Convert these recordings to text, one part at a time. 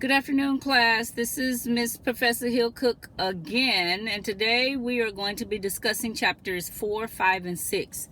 Good afternoon, class. This is Miss Professor Hill Cook again, and today we are going to be discussing chapters 4, 5, and 6.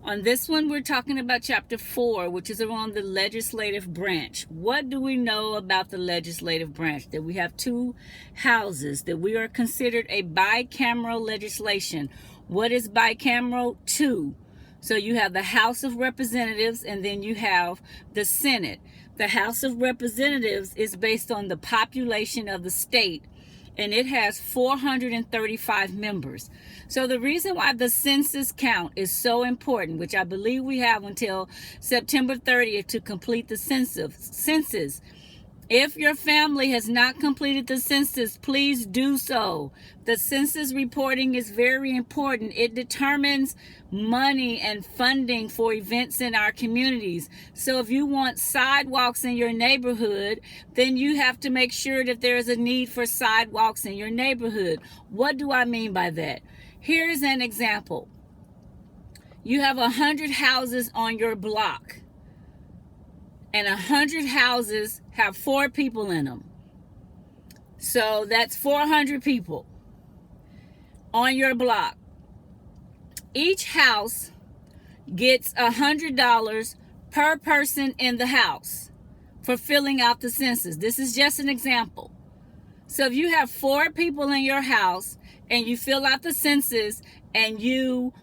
On this one, we're talking about chapter 4, which is around the legislative branch. What do we know about the legislative branch? That we have two houses, that we are considered a bicameral legislation. What is bicameral? Two. So you have the House of Representatives and then you have the Senate. The House of Representatives is based on the population of the state, and it has 435 members. So the reason why the census count is so important, which I believe we have until September 30th to complete the census. If your family has not completed the census, please do so. The census reporting is very important. It determines money and funding for events in our communities. So if you want sidewalks in your neighborhood, then you have to make sure that there is a need for sidewalks in your neighborhood. What do I mean by that? Here's an example. You have 100 houses on your block, and 100 houses have 4 people in them. So that's 400 people on your block. Each house gets $100 per person in the house for filling out the census. This is just an example. So if you have 4 people in your house and you fill out the census and you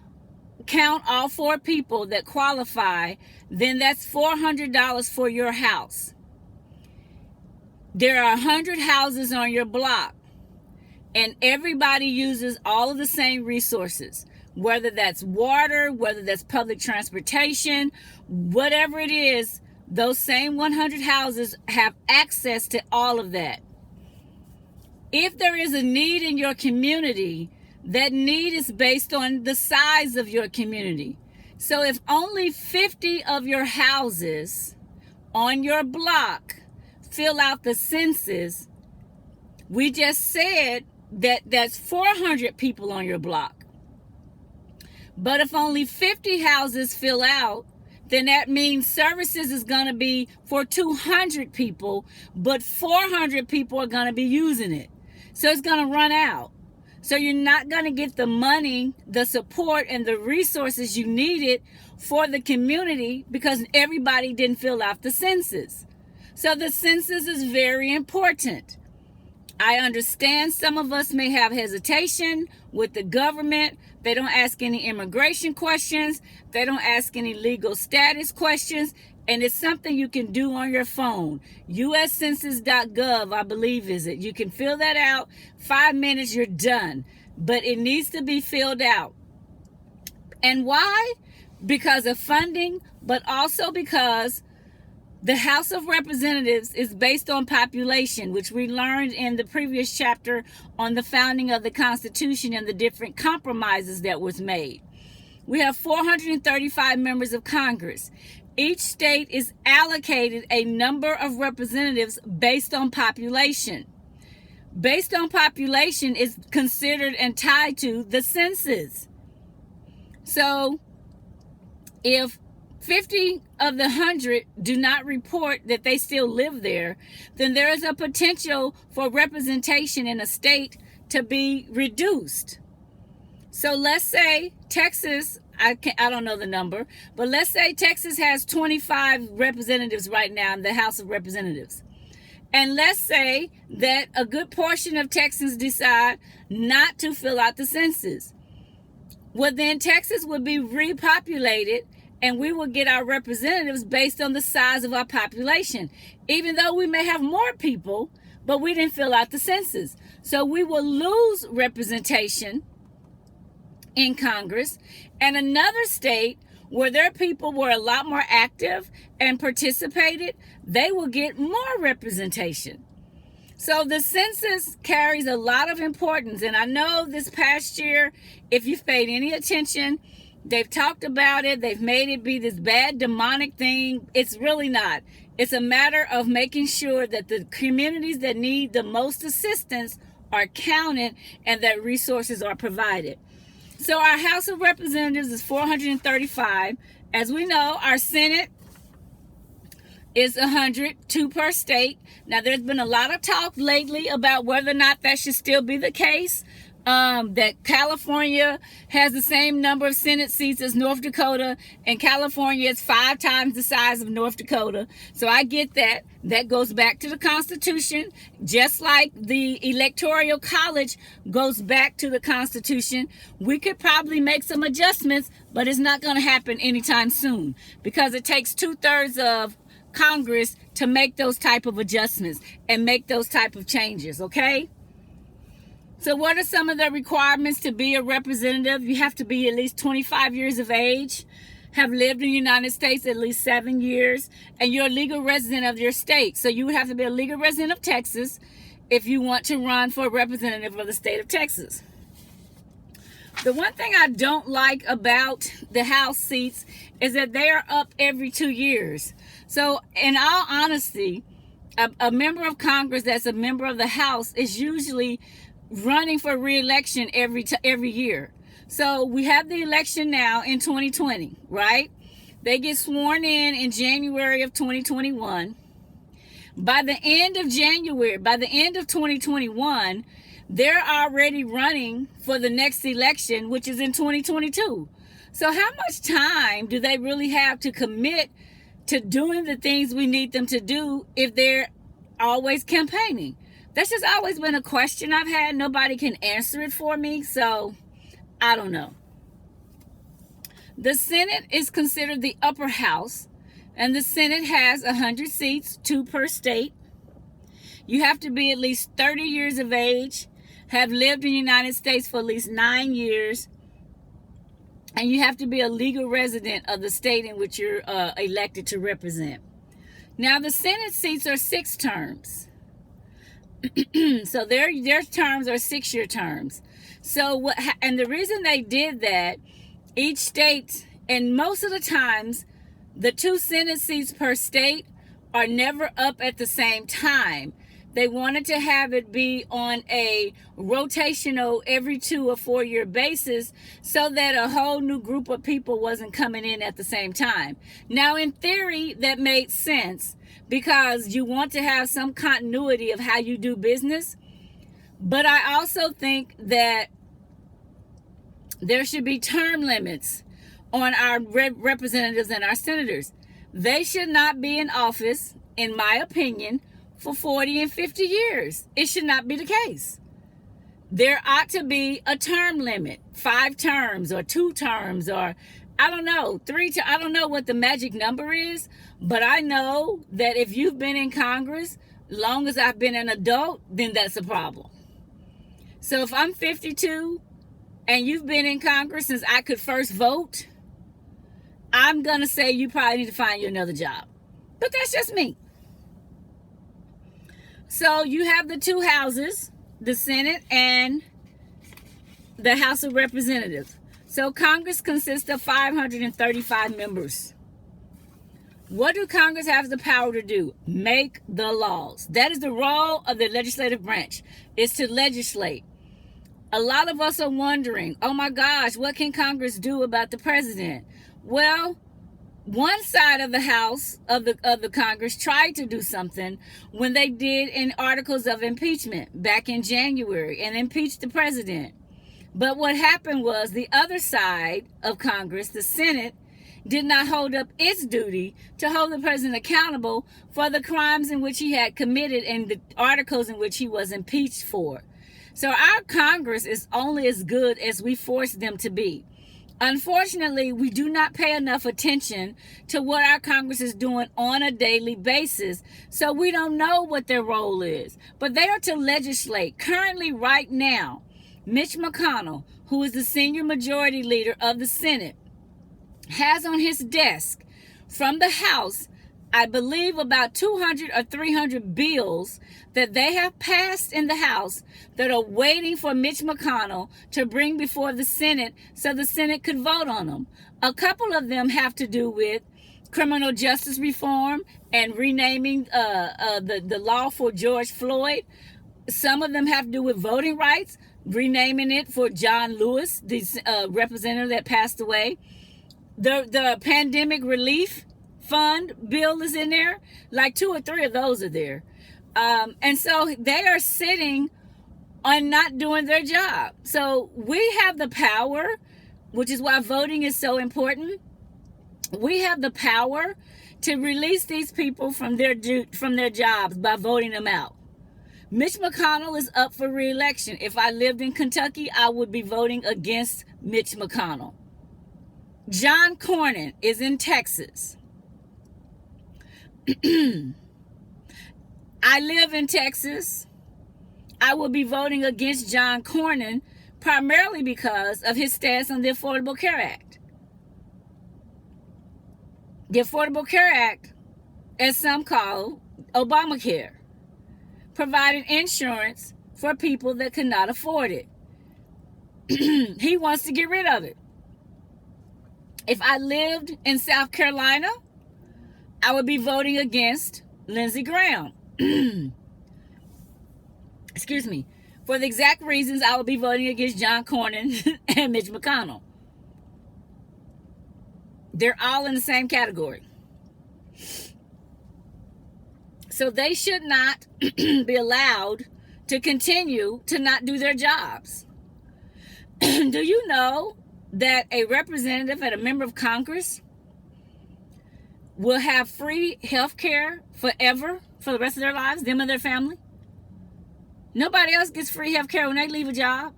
count all 4 people that qualify, then that's $400 for your house. There are 100 houses on your block, and everybody uses all of the same resources, whether that's water, whether that's public transportation, whatever it is. Those same 100 houses have access to all of that. If there is a need in your community, that need is based on the size of your community. So if only 50 of your houses on your block fill out the census, we just said that that's 400 people on your block. But if only 50 houses fill out, then that means services is going to be for 200 people, but 400 people are going to be using it. So it's going to run out. So you're not going to get the money, the support, and the resources you needed for the community because everybody didn't fill out the census. So the census is very important. I understand some of us may have hesitation with the government. They don't ask any immigration questions. They don't ask any legal status questions. And it's something you can do on your phone. uscensus.gov, I believe, is it. You can fill that out. 5 minutes, you're done. But it needs to be filled out. And why? Because of funding, but also because the House of Representatives is based on population, which we learned in the previous chapter on the founding of the Constitution and the different compromises that was made. We have 435 members of Congress. Each state is allocated a number of representatives based on population. Based on population is considered and tied to the census. So if 50 of the 100 do not report that they still live there, then there is a potential for representation in a state to be reduced. So let's say Texas, I don't know the number, but let's say Texas has 25 representatives right now in the House of Representatives. And let's say that a good portion of Texans decide not to fill out the census. Well, then Texas would be repopulated and we will get our representatives based on the size of our population, even though we may have more people, but we didn't fill out the census. So we will lose representation in Congress, and another state where their people were a lot more active and participated, they will get more representation. So the census carries a lot of importance, and I know this past year, if you've paid any attention, they've talked about it, they've made it be this bad demonic thing. It's really not. It's a matter of making sure that the communities that need the most assistance are counted and that resources are provided. So our House of Representatives is 435. As we know, our Senate is 100, 2 per state. Now, there's been a lot of talk lately about whether or not that should still be the case. That California has the same number of Senate seats as North Dakota, and California is 5 times the size of North Dakota. So I get that. That goes back to the Constitution, just like the Electoral College goes back to the Constitution. We could probably make some adjustments, but it's not going to happen anytime soon because it takes 2/3 of Congress to make those type of adjustments and make those type of changes, okay? So what are some of the requirements to be a representative? You have to be at least 25 years of age, have lived in the United States at least 7 years, and you're a legal resident of your state. So you would have to be a legal resident of Texas if you want to run for a representative of the state of Texas. The one thing I don't like about the House seats is that they are up every 2 years. So in all honesty, a member of Congress that's a member of the House is usually running for re-election every year. So we have the election now in 2020, right? They get sworn in January of 2021. By the end of January, by the end of 2021, they're already running for the next election, which is in 2022. So how much time do they really have to commit to doing the things we need them to do if they're always campaigning? That's just always been a question I've had. Nobody can answer it for me, so I don't know. The Senate is considered the upper house, and the Senate has 100 seats, 2 per state. You have to be at least 30 years of age, have lived in the United States for at least 9 years, and you have to be a legal resident of the state in which you're elected to represent. Now, the Senate seats are 6 terms. So their terms are 6-year terms. So and the reason they did that, each state, and most of the times, the 2 Senate seats per state are never up at the same time. They wanted to have it be on a rotational every 2 or 4 year basis so that a whole new group of people wasn't coming in at the same time. Now, in theory, that made sense because you want to have some continuity of how you do business. But I also think that there should be term limits on our representatives and our senators. They should not be in office, in my opinion, for 40 and 50 years. It should not be the case. There ought to be a term limit, 5 terms or 2 terms or I don't know, 3 to, I don't know what the magic number is, but I know that if you've been in Congress long as I've been an adult, then that's a problem. So if I'm 52 and you've been in Congress since I could first vote, I'm going to say you probably need to find you another job. But that's just me. So you have the 2 houses, the Senate and the House of Representatives. So Congress consists of 535 members. What do Congress have the power to do? Make the laws. That is the role of the legislative branch, is to legislate. A lot of us are wondering, oh my gosh, what can Congress do about the president? Well, one side of the House of the Congress tried to do something when they did in articles of impeachment back in January and impeached the president. But what happened was the other side of Congress, the Senate, did not hold up its duty to hold the president accountable for the crimes in which he had committed and the articles in which he was impeached for. So our Congress is only as good as we force them to be. Unfortunately, we do not pay enough attention to what our Congress is doing on a daily basis, so we don't know what their role is. But they are to legislate. Currently, right now, Mitch McConnell, who is the senior majority leader of the Senate, has on his desk from the House, I believe, about 200 or 300 bills that they have passed in the House that are waiting for Mitch McConnell to bring before the Senate so the Senate could vote on them. A couple of them have to do with criminal justice reform and renaming the law for George Floyd. Some of them have to do with voting rights, renaming it for John Lewis, the representative that passed away. The pandemic relief fund bill is in there. Like 2 or 3 of those are there. And so they are sitting on not doing their job. So we have the power, which is why voting is so important. We have the power to release these people from their jobs by voting them out. Mitch McConnell is up for re-election. If I lived in Kentucky, I would be voting against Mitch McConnell. John Cornyn is in Texas. I live in Texas. I will be voting against John Cornyn primarily because of his stance on the Affordable Care Act. The Affordable Care Act, as some call Obamacare, providing insurance for people that could not afford it. He wants to get rid of it. If I lived in South Carolina, I would be voting against Lindsey Graham. Excuse me. For the exact reasons I would be voting against John Cornyn and Mitch McConnell. They're all in the same category. So they should not be allowed to continue to not do their jobs. Do you know that a representative and a member of Congress will have free health care forever for the rest of their lives, them and their family? Nobody else gets free health care when they leave a job.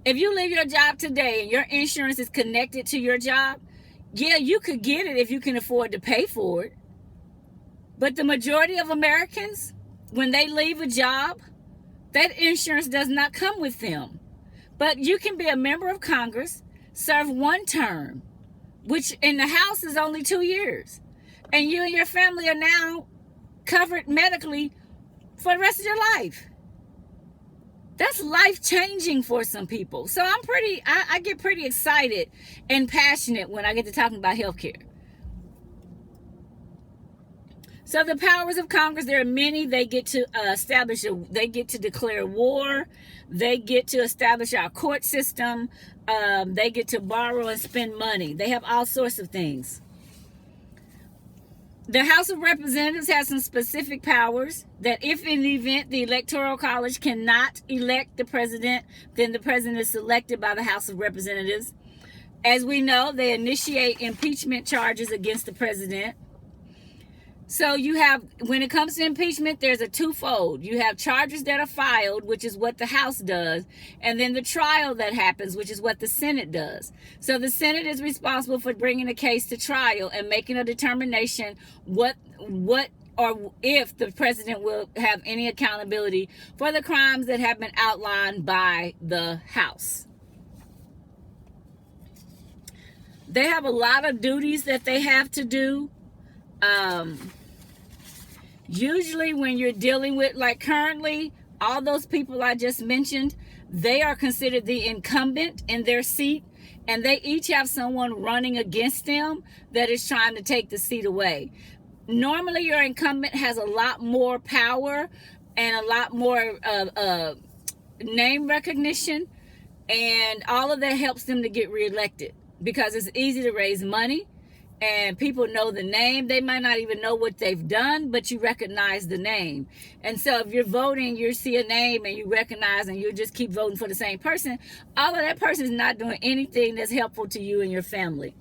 If you leave your job today and your insurance is connected to your job, yeah, you could get it if you can afford to pay for it. But the majority of Americans, when they leave a job, that insurance does not come with them. But you can be a member of Congress, serve 1 term, which in the House is only 2 years. And you and your family are now covered medically for the rest of your life. That's life-changing for some people. So I get pretty excited and passionate when I get to talking about healthcare. So the powers of Congress, there are many. They get to they get to declare war. They get to establish our court system. They get to borrow and spend money. They have all sorts of things. The House of Representatives has some specific powers that if in the event the Electoral College cannot elect the president, then the president is selected by the House of Representatives. As we know, they initiate impeachment charges against the president. So you have, when it comes to impeachment, there's a twofold. You have charges that are filed, which is what the House does, and then the trial that happens, which is what the Senate does. So the Senate is responsible for bringing a case to trial and making a determination what or if the president will have any accountability for the crimes that have been outlined by the House. They have a lot of duties that they have to do. Usually when you're dealing with, like currently, all those people I just mentioned, they are considered the incumbent in their seat, and they each have someone running against them that is trying to take the seat away. Normally, your incumbent has a lot more power and a lot more name recognition, and all of that helps them to get reelected because it's easy to raise money. And people know the name. They might not even know what they've done, but you recognize the name. And so if you're voting, you see a name and you recognize and you just keep voting for the same person, all of that person is not doing anything that's helpful to you and your family.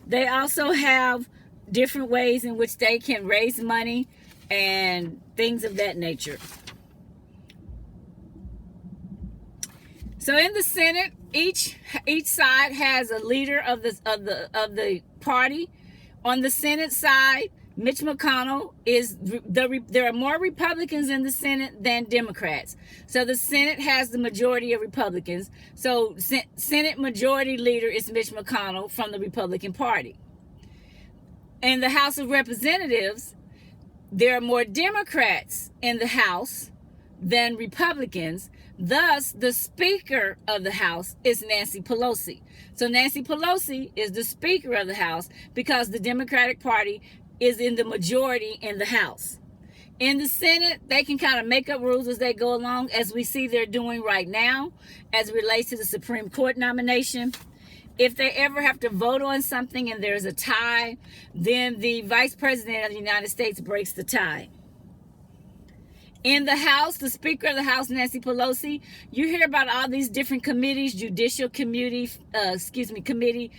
They also have different ways in which they can raise money and things of that nature. So in the Senate, each side has a leader of the party. On the Senate side, Mitch McConnell there are more Republicans in the Senate than Democrats. So the Senate has the majority of Republicans. So Senate Majority Leader is Mitch McConnell from the Republican Party. In the House of Representatives, there are more Democrats in the House than Republicans. Thus, the Speaker of the House is Nancy Pelosi. So Nancy Pelosi is the Speaker of the House because the Democratic Party is in the majority in the House. In the Senate, they can kind of make up rules as they go along, as we see they're doing right now, as it relates to the Supreme Court nomination. If they ever have to vote on something and there's a tie, then the Vice President of the United States breaks the tie. In the House, the Speaker of the House, Nancy Pelosi, you hear about all these different committees: Judicial Committee, Committee,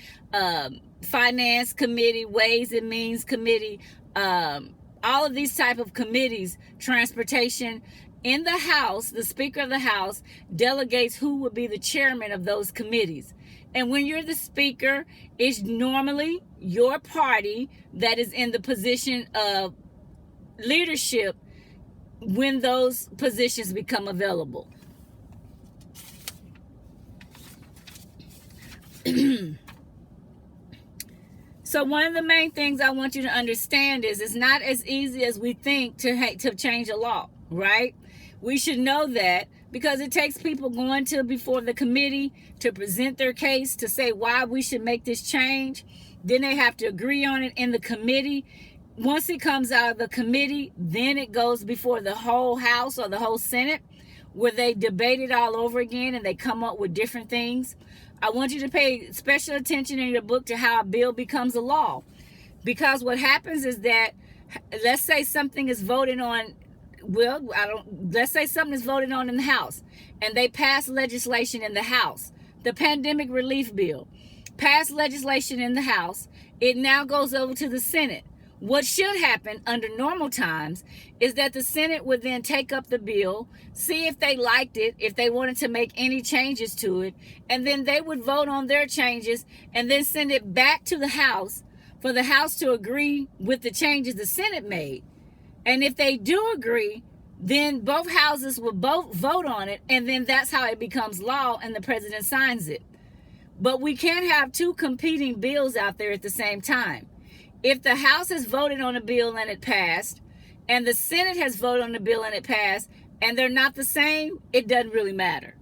Finance Committee, Ways and Means Committee, all of these type of committees, transportation. In the House, the Speaker of the House delegates who will be the chairman of those committees. And when you're the Speaker, it's normally your party that is in the position of leadership when those positions become available. So one of the main things I want you to understand is it's not as easy as we think to change a law, right? We should know that, because it takes people going to before the committee to present their case, to say why we should make this change. Then they have to agree on it in the committee. Once it comes out of the committee, then it goes before the whole House or the whole Senate, where they debate it all over again and they come up with different things. I want you to pay special attention in your book to how a bill becomes a law. Because what happens is that, let's say something is voted on, let's say something is voted on in the House, and they pass legislation in the House. The pandemic relief bill passed legislation in the House. It now goes over to the Senate. What should happen under normal times is that the Senate would then take up the bill, see if they liked it, if they wanted to make any changes to it, and then they would vote on their changes and then send it back to the House for the House to agree with the changes the Senate made. And if they do agree, then both houses will both vote on it, and then that's how it becomes law and the president signs it. But we can't have two competing bills out there at the same time. If the House has voted on a bill and it passed, and the Senate has voted on the bill and it passed, and they're not the same, it doesn't really matter.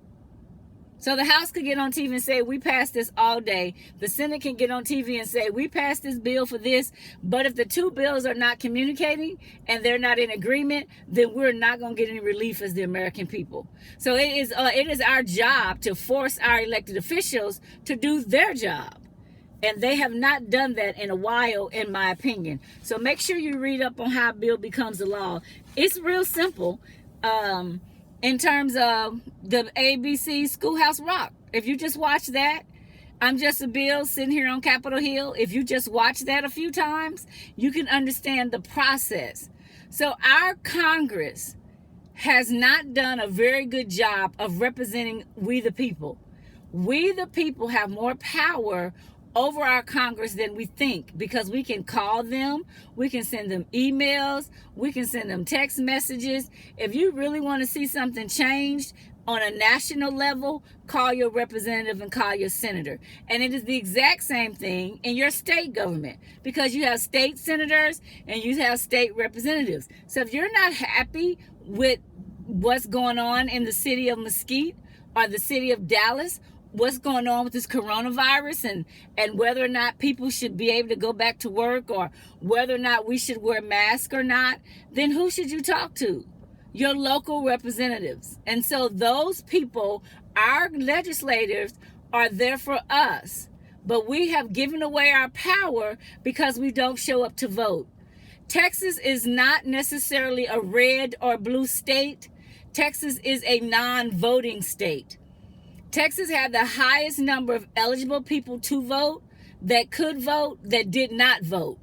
So the House could get on TV and say, we passed this all day. The Senate can get on TV and say, we passed this bill for this. But if the two bills are not communicating and they're not in agreement, then we're not going to get any relief as the American people. So it is our job to force our elected officials to do their job. And they have not done that in a while, in my opinion. So make sure you read up on how a bill becomes a law. It's real simple. In terms of the ABC Schoolhouse Rock. If you just watch that, I'm Just a Bill sitting here on Capitol Hill. If you just watch that a few times, you can understand the process. So our Congress has not done a very good job of representing we the people. We the people have more power over our Congress than we think, because we can call them, we can send them emails, we can send them text messages. If you really want to see something changed on a national level, call your representative and call your senator. And it is the exact same thing in your state government, because you have state senators and you have state representatives. So if you're not happy with what's going on in the city of Mesquite or the city of Dallas, what's going on with this coronavirus, and whether or not people should be able to go back to work, or whether or not we should wear masks or not, then who should you talk to? Your local representatives. And so those people, our legislators, are there for us. But we have given away our power because we don't show up to vote. Texas is not necessarily a red or blue state. Texas is a non-voting state. Texas had the highest number of eligible people to vote, that could vote, that did not vote.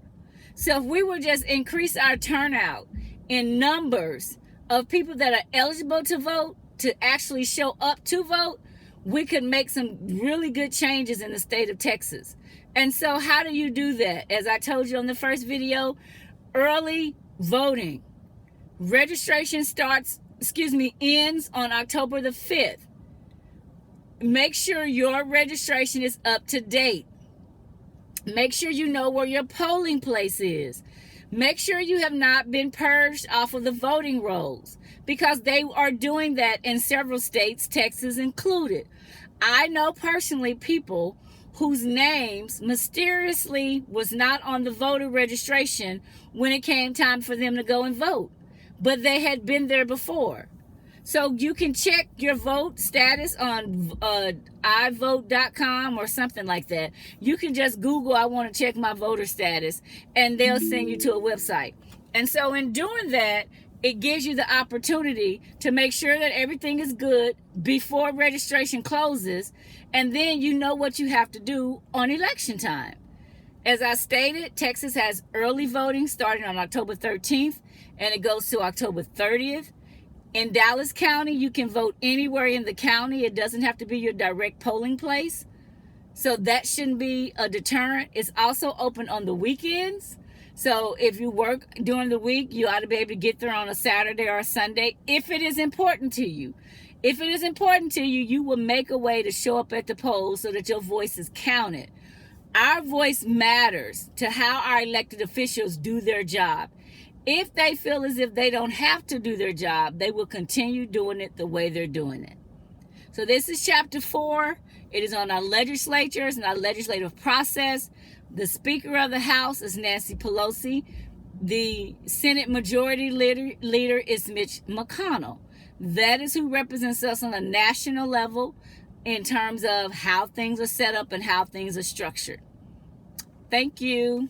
So if we would just increase our turnout in numbers of people that are eligible to vote, to actually show up to vote, we could make some really good changes in the state of Texas. And so how do you do that? As I told you on the first video, early voting. Registration ends on October the 5th. Make sure your registration is up to date. Make sure you know where your polling place is. Make sure you have not been purged off of the voting rolls, because they are doing that in several states, Texas included. I know personally people whose names mysteriously was not on the voter registration when it came time for them to go and vote, but they had been there before. So you can check your vote status on ivote.com or something like that. You can just Google, I want to check my voter status, and they'll send you to a website. And so in doing that, it gives you the opportunity to make sure that everything is good before registration closes, and then you know what you have to do on election time. As I stated, Texas has early voting starting on October 13th, and it goes to October 30th. In Dallas County, you can vote anywhere in the county. It doesn't have to be your direct polling place. So that shouldn't be a deterrent. It's also open on the weekends. So if you work during the week, you ought to be able to get there on a Saturday or a Sunday if it is important to you. If it is important to you, you will make a way to show up at the polls so that your voice is counted. Our voice matters to how our elected officials do their job. If they feel as if they don't have to do their job, they will continue doing it the way they're doing it. So this is chapter 4. It is on our legislatures and our legislative process. The Speaker of the House is Nancy Pelosi. The Senate Majority Leader is Mitch McConnell. That is who represents us on a national level in terms of how things are set up and how things are structured. Thank you.